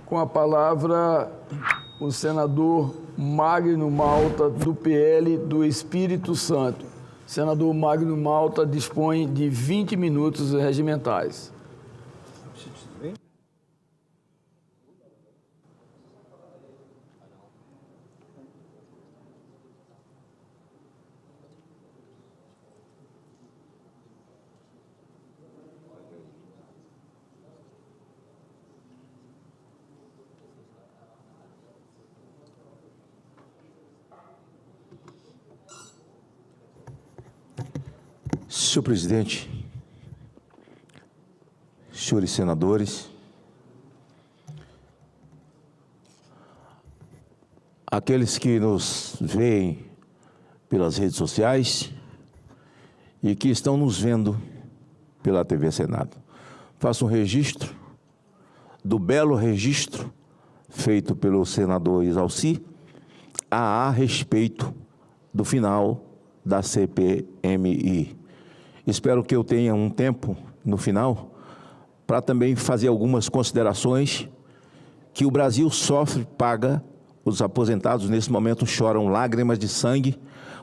Com a palavra, o senador Magno Malta, do PL do Espírito Santo. Senador Magno Malta dispõe de 20 minutos regimentais. Senhor presidente, senhores senadores, aqueles que nos veem pelas redes sociais e que estão nos vendo pela TV Senado, faço um registro do belo registro feito pelo senador Exalci a respeito do final da CPMI. Espero que eu tenha um tempo no final para também fazer algumas considerações que o Brasil sofre, paga, os aposentados nesse momento choram lágrimas de sangue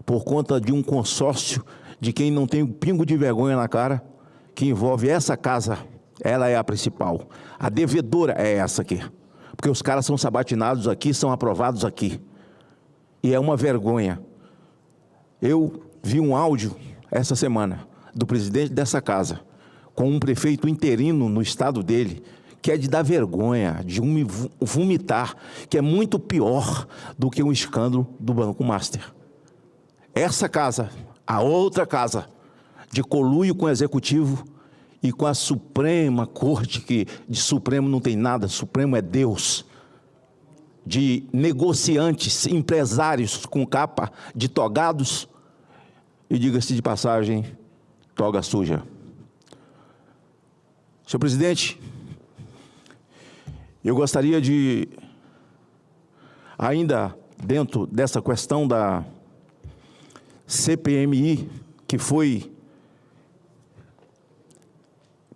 por conta de um consórcio de quem não tem um pingo de vergonha na cara, que envolve essa casa, ela é a principal. A devedora é essa aqui, porque os caras são sabatinados aqui, são aprovados aqui. E é uma vergonha. Eu vi um áudio essa semana do presidente dessa casa, com um prefeito interino no estado dele, que é de dar vergonha, de vomitar, que é muito pior do que um escândalo do Banco Master. Essa casa, a outra casa, de conluio com o Executivo e com a Suprema Corte, que de Supremo não tem nada, Supremo é Deus, de negociantes, empresários com capa de togados, e diga-se de passagem, toga suja. Senhor presidente, eu gostaria de, ainda dentro dessa questão da CPMI, que foi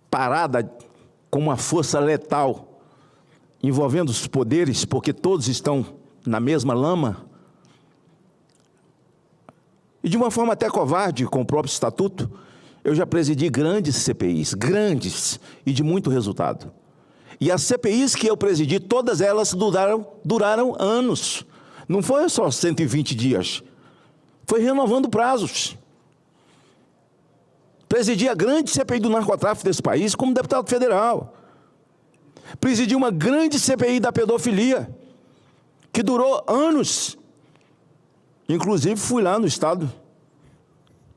parada com uma força letal, envolvendo os poderes, porque todos estão na mesma lama, e de uma forma até covarde, com o próprio estatuto, eu já presidi grandes CPIs, grandes e de muito resultado. E as CPIs que eu presidi, todas elas duraram anos. Não foi só 120 dias. Foi renovando prazos. Presidi a grande CPI do narcotráfico desse país como deputado federal. Presidi uma grande CPI da pedofilia, que durou anos. Inclusive, fui lá no estado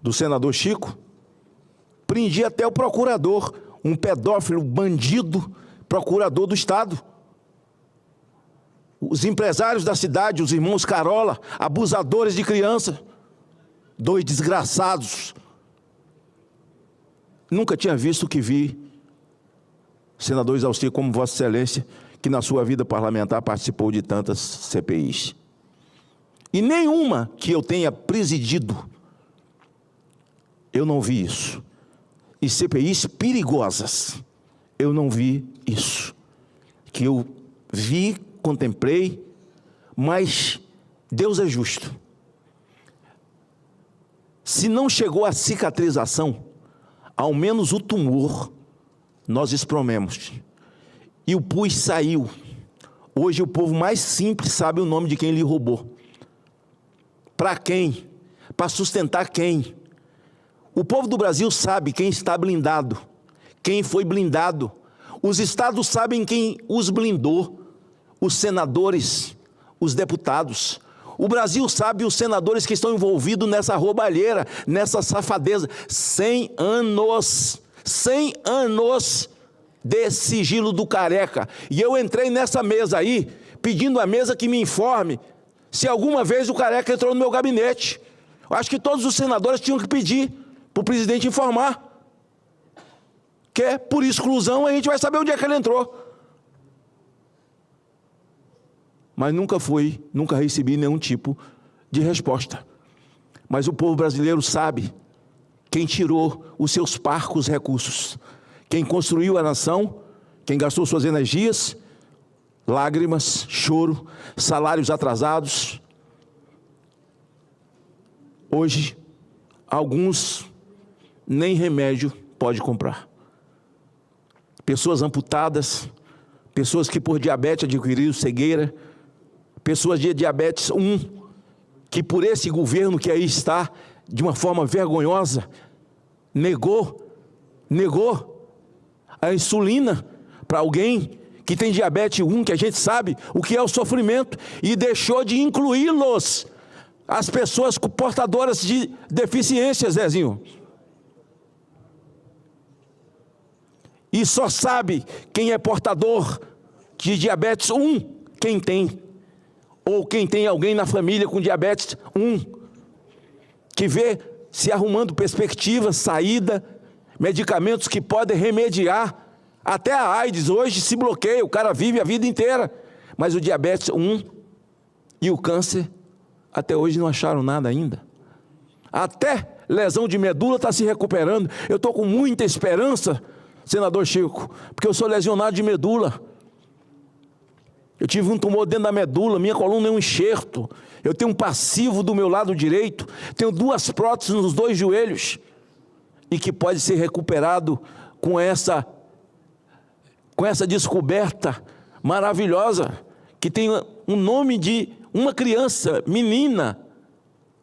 do senador Chico, prendi até o procurador, um pedófilo, bandido, procurador do estado. Os empresários da cidade, os irmãos Carola, abusadores de criança, 2 desgraçados. Nunca tinha visto o que vi, senador Exalci, como Vossa Excelência, que na sua vida parlamentar participou de tantas CPIs. E nenhuma que eu tenha presidido, eu não vi isso. E CPIs perigosas, eu não vi isso. Que eu vi, contemplei, mas Deus é justo. Se não chegou a cicatrização, ao menos o tumor, nós esprememos. E o pus saiu. Hoje o povo mais simples sabe o nome de quem lhe roubou. Para quem? Para sustentar quem? O povo do Brasil sabe quem está blindado, quem foi blindado. Os estados sabem quem os blindou, os senadores, os deputados. O Brasil sabe os senadores que estão envolvidos nessa roubalheira, nessa safadeza. 100 anos de sigilo do Careca. E eu entrei nessa mesa aí, pedindo à mesa que me informe se alguma vez o Careca entrou no meu gabinete. Eu acho que todos os senadores tinham que pedir para o presidente informar. Que por exclusão a gente vai saber onde é que ele entrou. Mas nunca recebi nenhum tipo de resposta. Mas o povo brasileiro sabe quem tirou os seus parcos recursos. Quem construiu a nação quem gastou suas energias, lágrimas, choro, salários atrasados. Hoje, alguns nem remédio pode comprar. Pessoas amputadas, pessoas que por diabetes adquiriram cegueira, pessoas de diabetes 1, que por esse governo que aí está, de uma forma vergonhosa, negou a insulina para alguém que tem diabetes 1, que a gente sabe o que é o sofrimento, e deixou de incluí-los, as pessoas portadoras de deficiências, Zezinho. E só sabe quem é portador de diabetes 1, quem tem. Ou quem tem alguém na família com diabetes 1, que vê se arrumando perspectiva, saída, medicamentos que podem remediar. Até a AIDS hoje se bloqueia, o cara vive a vida inteira. Mas o diabetes 1 e o câncer, até hoje não acharam nada ainda. Até lesão de medula está se recuperando. Eu estou com muita esperança, senador Chico, porque eu sou lesionado de medula. Eu tive um tumor dentro da medula, minha coluna é um enxerto. Eu tenho um passivo do meu lado direito, tenho 2 próteses nos 2 joelhos, e que pode ser recuperado com essa descoberta maravilhosa, que tem um nome de uma criança, menina,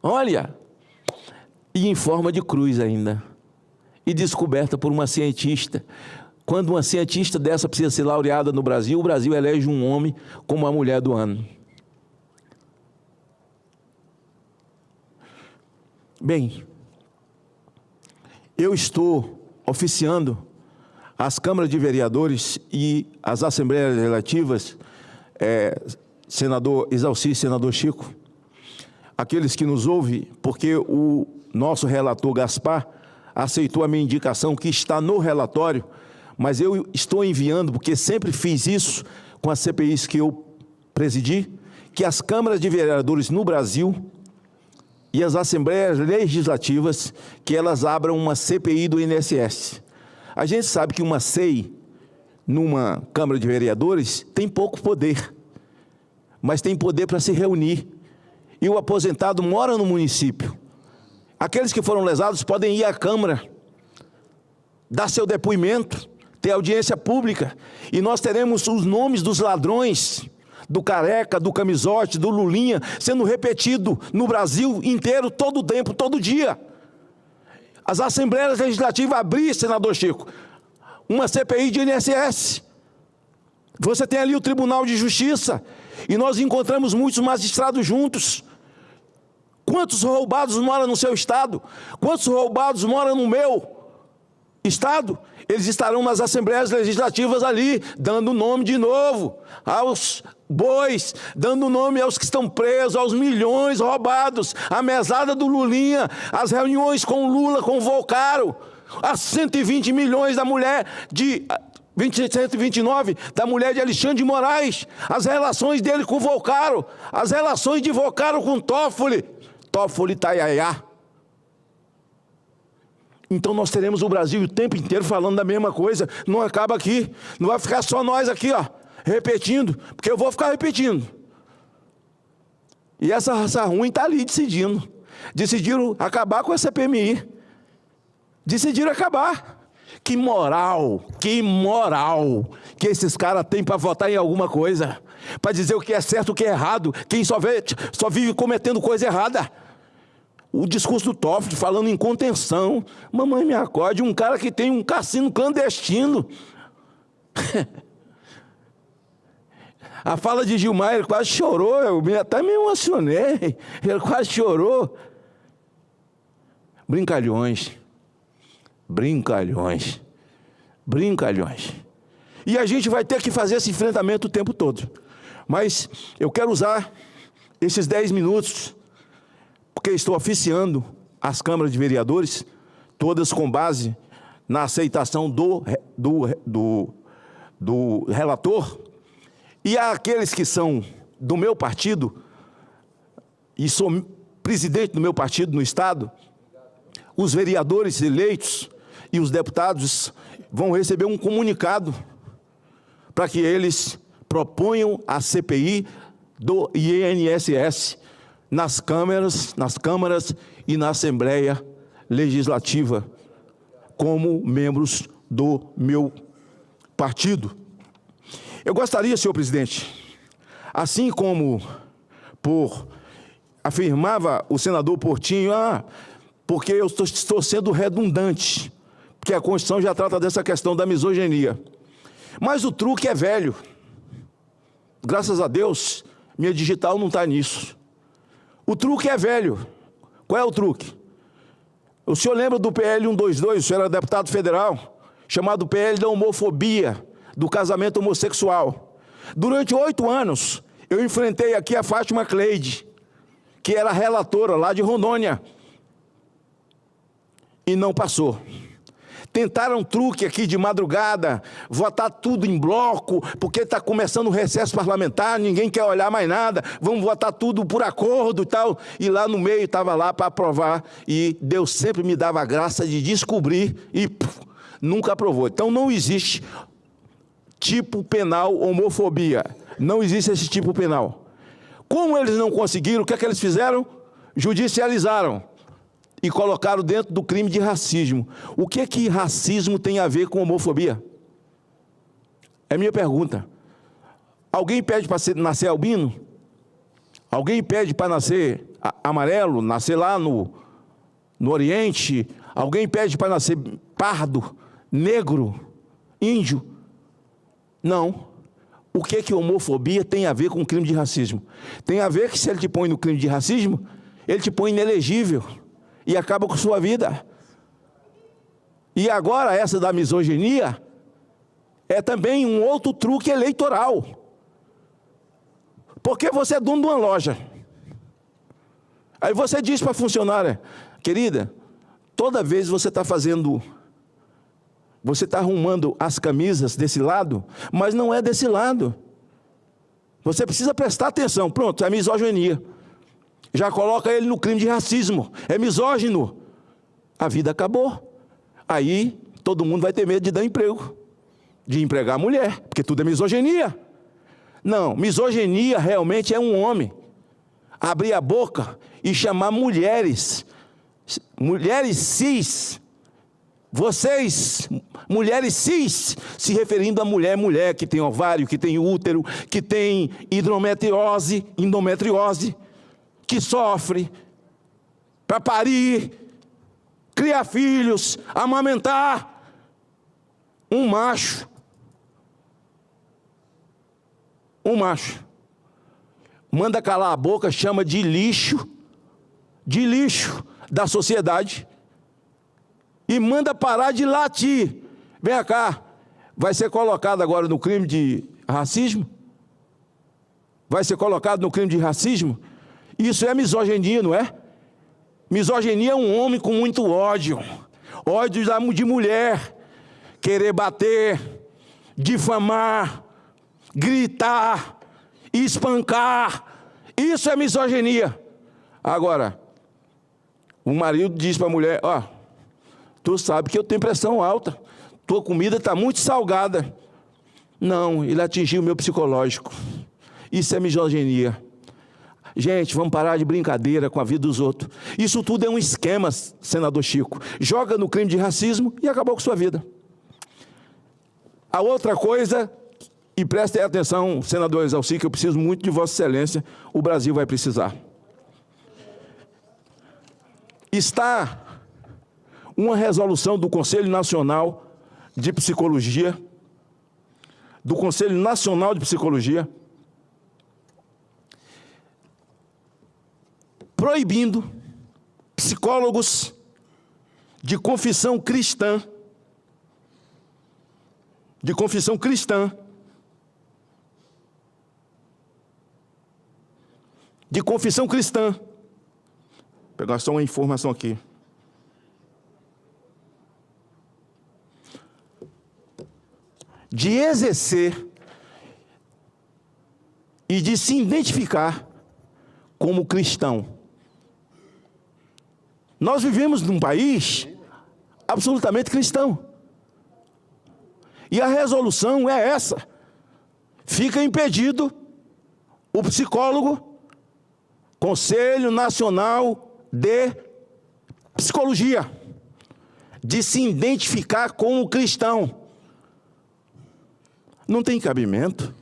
olha, e em forma de cruz ainda, e descoberta por uma cientista. Quando uma cientista dessa precisa ser laureada no Brasil, o Brasil elege um homem como a mulher do ano. Bem, eu estou oficiando as câmaras de vereadores e as assembleias legislativas, senador Exalci, senador Chico, aqueles que nos ouvem, porque o nosso relator Gaspar aceitou a minha indicação, que está no relatório, mas eu estou enviando, porque sempre fiz isso com as CPIs que eu presidi, que as câmaras de vereadores no Brasil e as assembleias legislativas, que elas abram uma CPI do INSS. A gente sabe que uma CEI, numa Câmara de Vereadores, tem pouco poder, mas tem poder para se reunir. E o aposentado mora no município. Aqueles que foram lesados podem ir à Câmara, dar seu depoimento, ter audiência pública, e nós teremos os nomes dos ladrões, do Careca, do Camisote, do Lulinha, sendo repetido no Brasil inteiro, todo o tempo, todo dia. As assembleias legislativas abrir, senador Chico, uma CPI de INSS. Você tem ali o Tribunal de Justiça, e nós encontramos muitos magistrados juntos. Quantos roubados moram no seu estado? Quantos roubados moram no meu estado? Eles estarão nas assembleias legislativas ali, dando nome de novo aos bois, dando nome aos que estão presos, aos milhões roubados, a mesada do Lulinha, as reuniões com o Lula, com o Volcaro, as 120 milhões da mulher de 129, da mulher de Alexandre de Moraes, as relações dele com o Volcaro, as relações de Volcaro com Toffoli Taiaiá. Então nós teremos o Brasil o tempo inteiro falando da mesma coisa, não acaba aqui, não vai ficar só nós aqui, ó, repetindo, porque eu vou ficar repetindo. E essa raça ruim está ali decidiram acabar com essa PMI, decidiram acabar. Que moral que esses caras têm para votar em alguma coisa, para dizer o que é certo, o que é errado, quem só vive cometendo coisa errada. O discurso do Toffoli falando em contenção. Mamãe me acorde, um cara que tem um cassino clandestino. A fala de Gilmar, ele quase chorou, eu até me emocionei, ele quase chorou. Brincalhões. E a gente vai ter que fazer esse enfrentamento o tempo todo. Mas eu quero usar esses 10 minutos, porque estou oficiando as câmaras de vereadores, todas com base na aceitação do relator, e aqueles que são do meu partido, e sou presidente do meu partido no Estado, os vereadores eleitos e os deputados vão receber um comunicado para que eles proponham a CPI do INSS nas câmaras e na Assembleia Legislativa, como membros do meu partido. Eu gostaria, senhor presidente, assim como afirmava o senador Portinho, porque eu estou sendo redundante, porque a Constituição já trata dessa questão da misoginia. Mas o truque é velho. Graças a Deus, minha digital não está nisso. O truque é velho. Qual é o truque? O senhor lembra do PL 122, o senhor era deputado federal, chamado PL da homofobia, do casamento homossexual. Durante 8 anos, eu enfrentei aqui a Fátima Cleide, que era relatora lá de Rondônia, e não passou. Tentaram truque aqui de madrugada, votar tudo em bloco, porque está começando o recesso parlamentar, ninguém quer olhar mais nada, vamos votar tudo por acordo e tal. E lá no meio estava lá para aprovar, e Deus sempre me dava a graça de descobrir e nunca aprovou. Então não existe tipo penal homofobia, não existe esse tipo penal. Como eles não conseguiram, o que é que eles fizeram? Judicializaram e colocaram dentro do crime de racismo. O que é que racismo tem a ver com homofobia? É minha pergunta. Alguém pede para nascer albino? Alguém pede para nascer amarelo, nascer lá no Oriente? Alguém pede para nascer pardo, negro, índio? Não. O que é que homofobia tem a ver com o crime de racismo? Tem a ver que se ele te põe no crime de racismo, ele te põe inelegível e acaba com sua vida. E agora essa da misoginia é também um outro truque eleitoral. Porque você é dono de uma loja. Aí você diz para a funcionária, querida, toda vez você está arrumando as camisas desse lado, mas não é desse lado. Você precisa prestar atenção. Pronto, é misoginia. Já coloca ele no crime de racismo. É misógino. A vida acabou. Aí todo mundo vai ter medo de dar emprego, de empregar a mulher, porque tudo é misoginia. Não, misoginia realmente é um homem abrir a boca e chamar mulheres cis, vocês, mulheres cis, se referindo a mulher que tem ovário, que tem útero, que tem endometriose, que sofre para parir, criar filhos, amamentar. Um macho, manda calar a boca, chama de lixo da sociedade, e manda parar de latir. Vem cá, vai ser colocado agora no crime de racismo? Vai ser colocado no crime de racismo? Isso é misoginia, não é? Misoginia é um homem com muito ódio de mulher, querer bater, difamar, gritar, espancar. Isso é misoginia. Agora, o marido diz para a mulher, tu sabe que eu tenho pressão alta, tua comida está muito salgada. Não, ele atingiu o meu psicológico. Isso é misoginia. Gente, vamos parar de brincadeira com a vida dos outros. Isso tudo é um esquema, senador Chico. Joga no crime de racismo e acabou com sua vida. A outra coisa, e prestem atenção, senador Exalci, que eu preciso muito de Vossa Excelência, o Brasil vai precisar. Está uma resolução do Conselho Nacional de Psicologia, proibindo psicólogos de confissão cristã, vou pegar só uma informação aqui. De exercer e de se identificar como cristão. Nós vivemos num país absolutamente cristão. E a resolução é essa. fica impedido o psicólogo, Conselho Nacional de Psicologia, de se identificar como cristão. Não tem cabimento.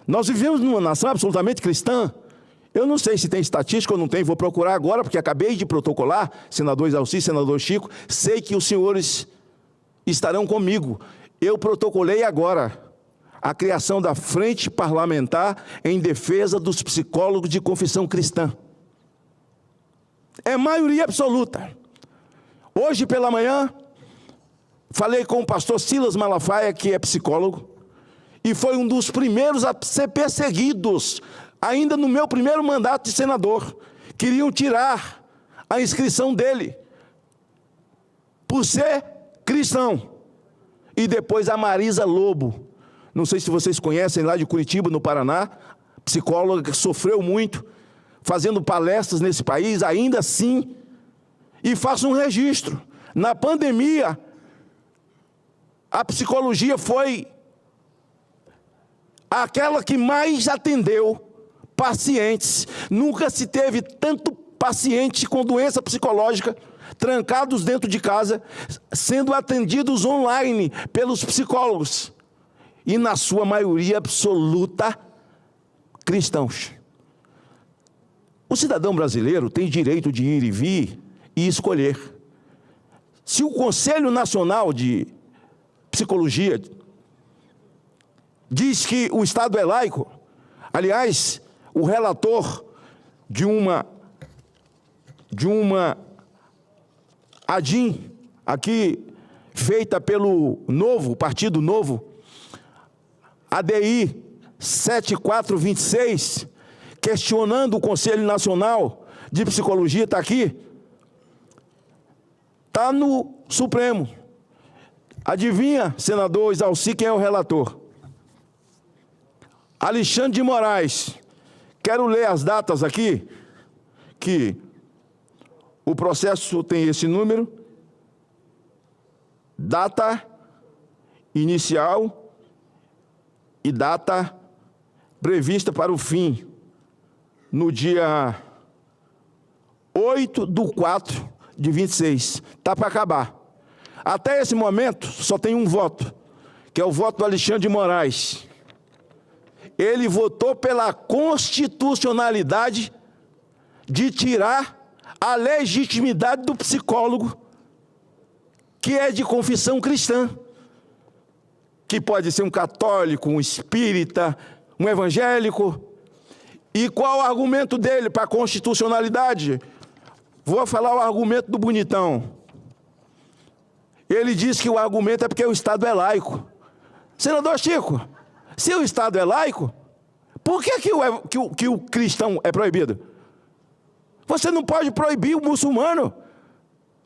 Nós vivemos numa nação absolutamente cristã. Eu não sei se tem estatística ou não tem, vou procurar agora, porque acabei de protocolar, senador Isalci, senador Chico, sei que os senhores estarão comigo. Eu protocolei agora a criação da Frente Parlamentar em defesa dos psicólogos de confissão cristã. É maioria absoluta. Hoje pela manhã, falei com o pastor Silas Malafaia, que é psicólogo, e foi um dos primeiros a ser perseguidos, ainda no meu primeiro mandato de senador. Queriam tirar a inscrição dele, por ser cristão. E depois a Marisa Lobo, não sei se vocês conhecem, lá de Curitiba, no Paraná, psicóloga que sofreu muito, fazendo palestras nesse país, ainda assim, e faço um registro. Na pandemia, a psicologia foi aquela que mais atendeu pacientes. Nunca se teve tanto paciente com doença psicológica, trancados dentro de casa, sendo atendidos online pelos psicólogos. E na sua maioria absoluta, cristãos. O cidadão brasileiro tem direito de ir e vir e escolher. Se o Conselho Nacional de Psicologia diz que o Estado é laico, aliás, o relator de uma ADIM, aqui feita pelo Partido Novo, ADI 7426, questionando o Conselho Nacional de Psicologia, está aqui, está no Supremo. Adivinha, senador Isalci, quem é o relator? Alexandre de Moraes. Quero ler as datas aqui, que o processo tem esse número, data inicial e data prevista para o fim, no dia 8/4/26. Está para acabar. Até esse momento, só tem um voto, que é o voto do Alexandre de Moraes. Ele votou pela constitucionalidade de tirar a legitimidade do psicólogo, que é de confissão cristã, que pode ser um católico, um espírita, um evangélico. E qual o argumento dele para a constitucionalidade? Vou falar o argumento do bonitão. Ele diz que o argumento é porque o Estado é laico. Senador Chico, se o Estado é laico, por que o cristão é proibido? Você não pode proibir o muçulmano.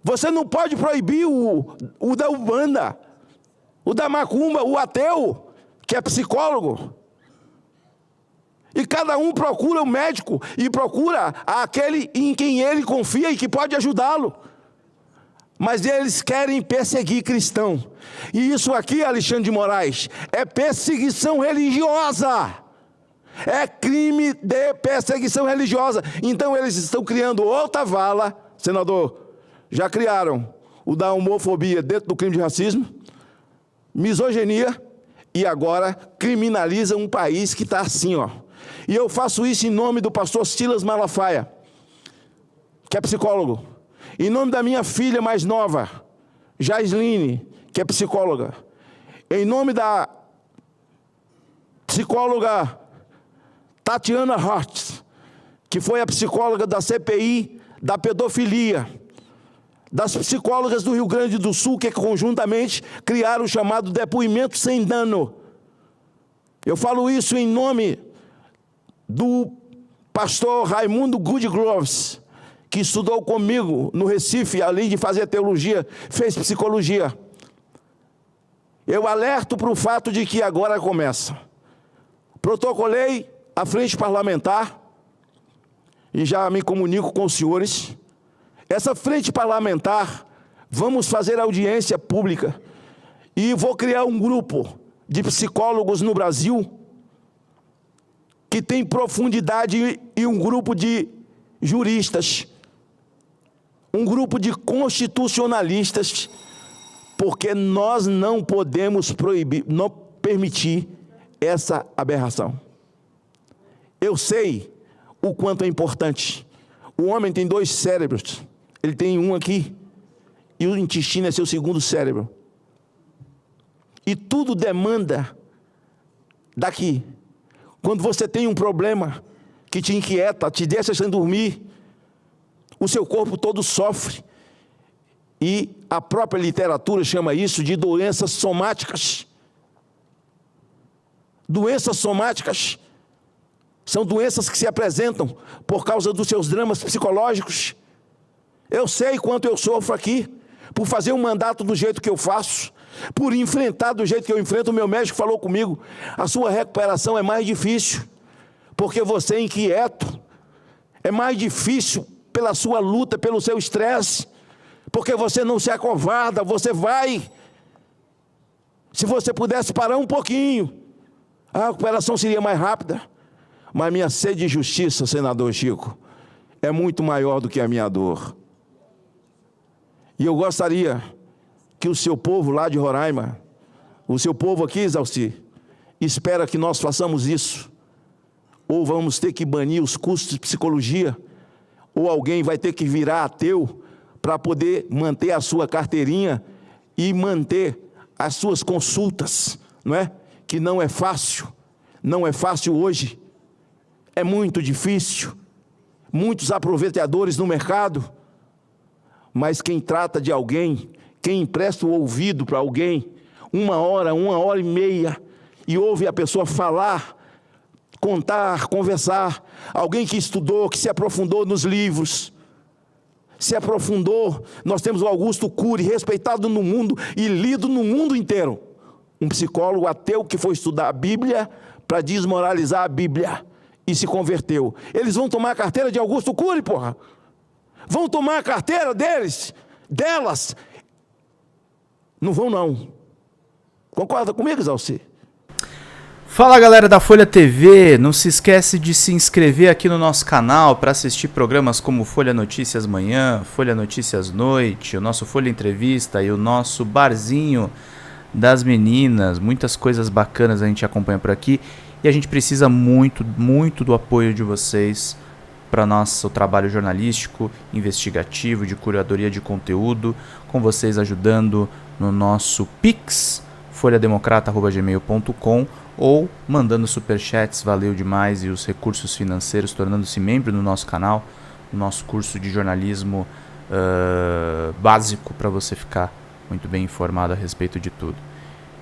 Você não pode proibir o da Umbanda, o da Macumba, o ateu, que é psicólogo. E cada um procura um médico e procura aquele em quem ele confia e que pode ajudá-lo. Mas eles querem perseguir cristão. E isso aqui, Alexandre de Moraes, é perseguição religiosa. É crime de perseguição religiosa. Então eles estão criando outra vala, senador. Já criaram o da homofobia dentro do crime de racismo, misoginia, e agora criminaliza um país que está assim, ó. E eu faço isso em nome do pastor Silas Malafaia, que é psicólogo. Em nome da minha filha mais nova, Jaisline, que é psicóloga. Em nome da psicóloga Tatiana Hort, que foi a psicóloga da CPI da pedofilia. Das psicólogas do Rio Grande do Sul, que conjuntamente criaram o chamado depoimento sem dano. Eu falo isso em nome do pastor Raimundo Goodgloves, que estudou comigo no Recife, além de fazer teologia, fez psicologia. Eu alerto para o fato de que agora começa. Protocolei a frente parlamentar, e já me comunico com os senhores. Essa frente parlamentar, vamos fazer audiência pública, e vou criar um grupo de psicólogos no Brasil, que tem profundidade e um grupo de juristas, um grupo de constitucionalistas, porque nós não podemos proibir, não permitir essa aberração. Eu sei o quanto é importante. O homem tem 2 cérebros, ele tem um aqui, e o intestino é seu segundo cérebro. E tudo demanda daqui. Quando você tem um problema que te inquieta, te deixa sem dormir, o seu corpo todo sofre. E a própria literatura chama isso de doenças somáticas. Doenças somáticas são doenças que se apresentam por causa dos seus dramas psicológicos. Eu sei quanto eu sofro aqui, por fazer um mandato do jeito que eu faço, por enfrentar do jeito que eu enfrento. O meu médico falou comigo, a sua recuperação é mais difícil, porque você é inquieto, é mais difícil pela sua luta, pelo seu estresse, porque você não se acovarda, você vai. Se você pudesse parar um pouquinho, a recuperação seria mais rápida. Mas minha sede de justiça, senador Chico, é muito maior do que a minha dor. E eu gostaria que o seu povo lá de Roraima, o seu povo aqui, Exalci, espera que nós façamos isso. Ou vamos ter que banir os cursos de psicologia, ou alguém vai ter que virar ateu para poder manter a sua carteirinha e manter as suas consultas, não é? Que não é fácil hoje, é muito difícil, muitos aproveitadores no mercado, mas quem trata de alguém, quem empresta o ouvido para alguém, 1 hora, 1h30, e ouve a pessoa falar, contar, conversar, alguém que estudou, que se aprofundou nos livros, se aprofundou. Nós temos o Augusto Cury, respeitado no mundo e lido no mundo inteiro, um psicólogo ateu que foi estudar a Bíblia para desmoralizar a Bíblia e se converteu. Eles vão tomar a carteira de Augusto Cury, porra? Vão tomar a carteira delas? Não vão, não. Concorda comigo, Exalci? Fala, galera da Folha TV, não se esquece de se inscrever aqui no nosso canal para assistir programas como Folha Notícias Manhã, Folha Notícias Noite, o nosso Folha Entrevista e o nosso Barzinho das Meninas. Muitas coisas bacanas a gente acompanha por aqui e a gente precisa muito, muito do apoio de vocês para nosso trabalho jornalístico, investigativo, de curadoria de conteúdo, com vocês ajudando no nosso Pix, folhademocrata@gmail.com, ou mandando superchats, valeu demais, e os recursos financeiros, tornando-se membro do nosso canal, no nosso curso de jornalismo básico, para você ficar muito bem informado a respeito de tudo.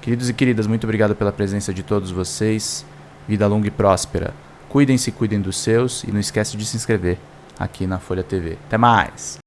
Queridos e queridas, muito obrigado pela presença de todos vocês, vida longa e próspera. Cuidem-se, cuidem dos seus, e não esquece de se inscrever aqui na Folha TV. Até mais!